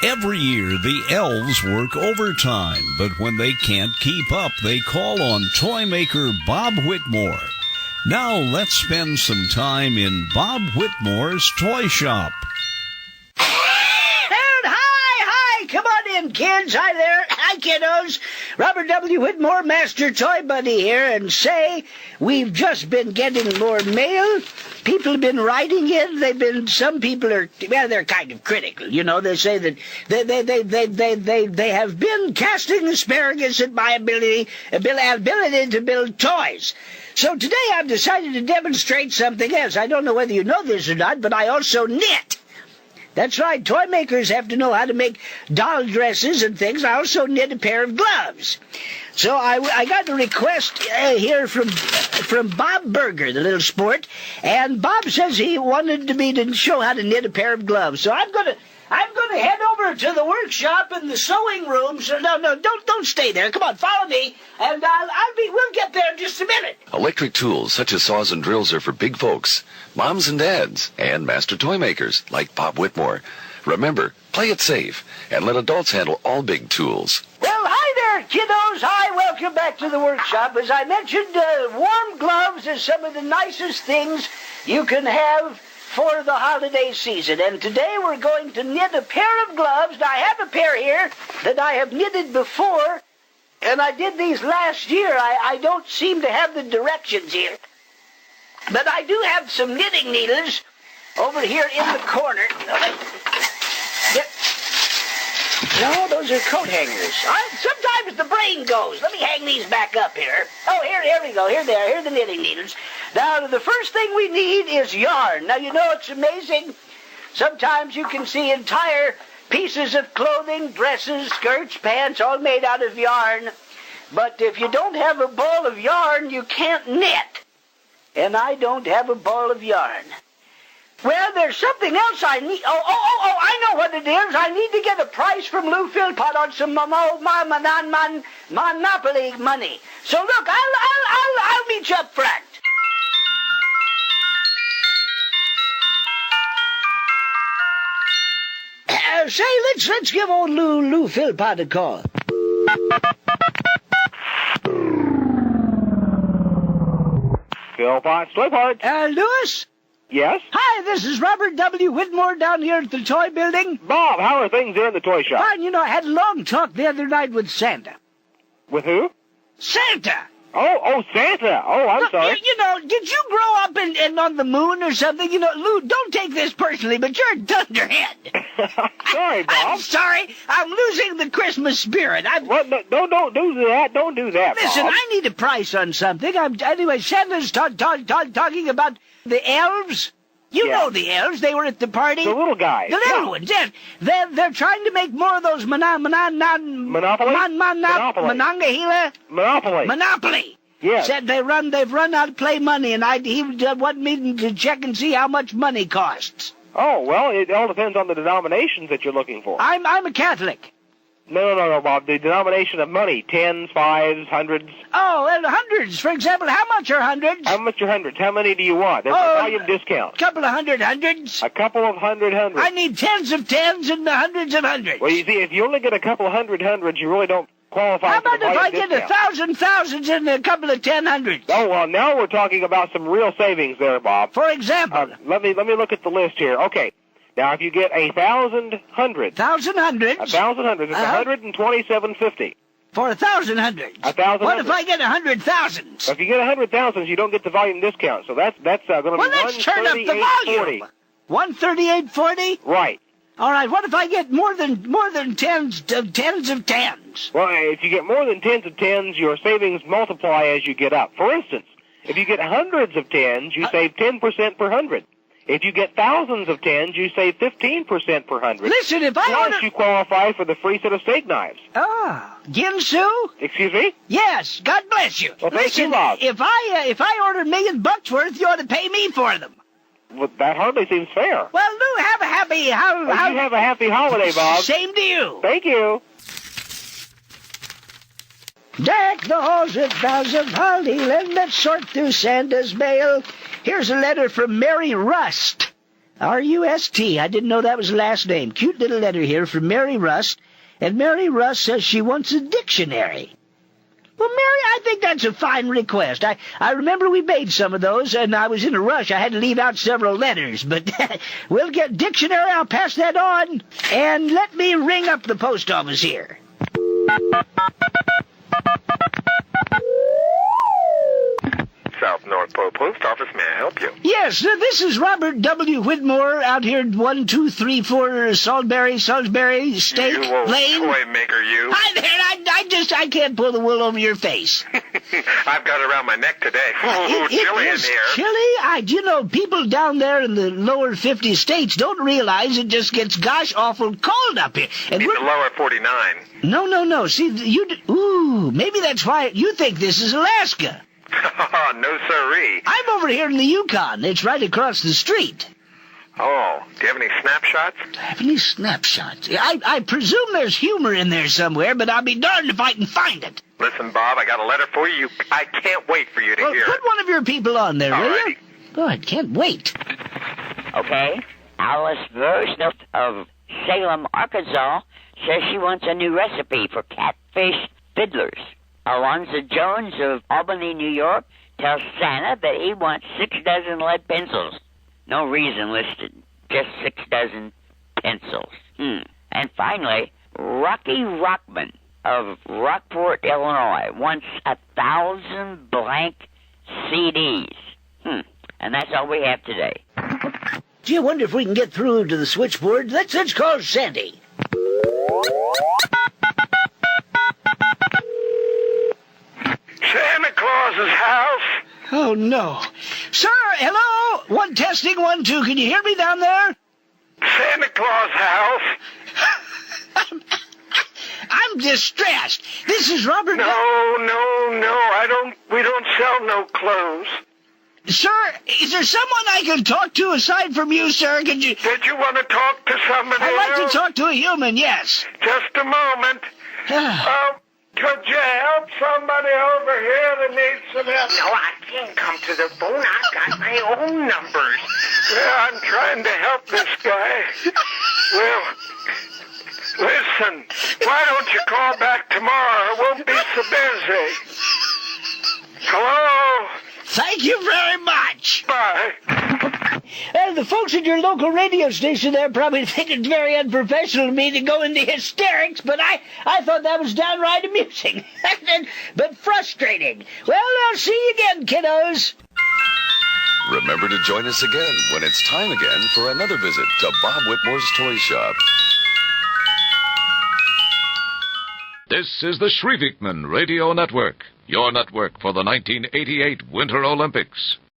Every year, the elves work overtime, but when they can't keep up, they call on toymaker Bob Whitmore. Now let's spend some time in Bob Whitmore's toy shop. Hi, come on in, kids. Hi there. Hi, kiddos. Robert W. Whitmore, Master Toy Buddy here, and say we've just been getting more mail. People have been writing in. Some people are, well, they're kind of critical. You know, they say that they have been casting asparagus at my ability to build toys. So today I've decided to demonstrate something else. I don't know whether you know this or not, but I also knit. That's right, toy makers have to know how to make doll dresses and things. I also knit a pair of gloves. So I got a request here from Bob Berger, the little sport, and Bob says he wanted me to show how to knit a pair of gloves. So I'm gonna head over to the workshop in the sewing room. So no, don't stay there. Come on, follow me, and we'll get there in just a minute. Electric tools such as saws and drills are for big folks, moms and dads, and master toy makers like Bob Whitmore. Remember, play it safe and let adults handle all big tools. Well, hi there, kiddos. Hi, welcome back to the workshop. As I mentioned, warm gloves is some of the nicest things you can have for the holiday season. And today we're going to knit a pair of gloves. Now, I have a pair here that I have knitted before, and I did these last year. I don't seem to have the directions here. But I do have some knitting needles over here in the corner. No, those are coat hangers. Sometimes the brain goes. Let me hang these back up here. Oh, here we go. Here they are. Here are the knitting needles. Now, the first thing we need is yarn. Now, you know, it's amazing. Sometimes you can see entire pieces of clothing, dresses, skirts, pants, all made out of yarn. But if you don't have a ball of yarn, you can't knit. And I don't have a ball of yarn. Well, there's something else I need. Oh, I know what it is. I need to get a price from Lou Philpot on some Monopoly money. So look, I'll meet you up front. Say, let's give old Lou Philpot a call. Philpot's Toy Parts. Louis? Yes? Hi, this is Robert W. Whitmore down here at the toy building. Bob, how are things there in the toy shop? Fine, you know, I had a long talk the other night with Santa. With who? Santa! Oh, Santa. Oh, I'm Look, sorry. You know, did you grow up in on the moon or something? You know, Lou, don't take this personally, but you're a dunderhead. Sorry, Bob. I'm sorry. I'm losing the Christmas spirit. What? No, don't do that. Don't do that, Listen, Bob. I need a price on something. Anyway, Santa's talking about the elves. You know the elves. They were at the party. The little guys. The little ones, yes. They're trying to make more of those Monopoly? Monopoly. Yes. Said they've run out of play money, and he wanted me to check and see how much money costs. Oh, well, it all depends on the denominations that you're looking for. I'm a Catholic. No, Bob. The denomination of money, tens, fives, hundreds. Oh, and hundreds. For example, how much are hundreds? How much are hundreds? How many do you want? There's a volume discount. Couple of hundreds. A couple of hundreds. I need tens of tens and hundreds of hundreds. Well, you see, if you only get a couple of hundreds, you really don't qualify How for the about if I volume get discount. 1,000 thousands and a couple of 1000s? Oh, well, now we're talking about some real savings there, Bob. For example. Let me look at the list here. Okay. Now, if you get 1,000 hundreds. 1,000 hundreds? 1,000 hundreds. It's $127.50. For 1,000 hundreds? 1,000 What if I get 100,000s? If you get 100,000s, you don't get the volume discount. So that's going to be Well, let's turn up the volume. 138.40? Right. All right. What if I get more than tens of tens? Well, if you get more than tens of tens, your savings multiply as you get up. For instance, if you get hundreds of tens, you save 10% per hundred. If you get thousands of tens, you save 15% per hundred. Listen, if I Plus, you qualify for the free set of steak knives. Ah, Ginsu? Excuse me? Yes. God bless you. Well, thank Listen, you, Bob. if I order $1,000,000 worth, you ought to pay me for them. Well, that hardly seems fair. Well, Lou, have a happy You have a happy holiday, Bob. Same to you. Thank you. Deck the halls with boughs of holly, let's sort through Santa's mail. Here's a letter from Mary Rust. R-U-S-T. I didn't know that was the last name. Cute little letter here from Mary Rust. And Mary Rust says she wants a dictionary. Well, Mary, I think that's a fine request. I remember we made some of those, and I was in a rush. I had to leave out several letters, but we'll get dictionary. I'll pass that on. And let me ring up the post office here. South North Pole Post Office, may I help you? Yes, this is Robert W. Whitmore out here at 1234 Salisbury Steak You old Lane. toy maker, you. Hi there, I can't pull the wool over your face. I've got it around my neck today. Ooh, It chilly in is here. chilly? You know, people down there in the lower 50 states don't realize it just gets gosh awful cold up here. And Mean the lower 49. No. See, maybe that's why you think this is Alaska. No siree. I'm over here in the Yukon. It's right across the street. Oh, do you have any snapshots? Do I have any snapshots? I presume there's humor in there somewhere, but I'll be darned if I can find it. Listen, Bob, I got a letter for you. I can't wait for you to Well, hear put it. one of your people on there, will you? Alrighty. Oh, I can't wait. Okay. Alice Versniff of Salem, Arkansas, says she wants a new recipe for catfish fiddlers. Alonzo Jones of Albany, New York, tells Santa that he wants 6 dozen lead pencils. No reason listed, just 6 dozen pencils. And finally, Rocky Rockman of Rockport, Illinois, wants 1,000 blank CDs. And that's all we have today. Gee, I wonder if we can get through to the switchboard. Let's call Sandy. Santa Claus's house. Oh, no. Sir, hello? 1 testing, 1 2. Can you hear me down there? Santa Claus house. I'm distressed. This is Robert... No. We don't sell no clothes. Sir, is there someone I can talk to aside from you, sir? Could you... Did you want to talk to somebody I'd like else? to talk to a human, yes. Just a moment. Could you help somebody over here that needs some help? No, I can't come to the phone. I've got my own numbers. Well, I'm trying to help this guy. Well, listen, why don't you call back tomorrow? I won't be so busy. Hello? Thank you very much. Bye. The folks at your local radio station there probably think it's very unprofessional of me to go into hysterics, but I thought that was downright amusing. But frustrating. Well, I'll see you again, kiddos. Remember to join us again when it's time again for another visit to Bob Whitmore's Toy Shop. This is the Shrievikman Radio Network, your network for the 1988 Winter Olympics.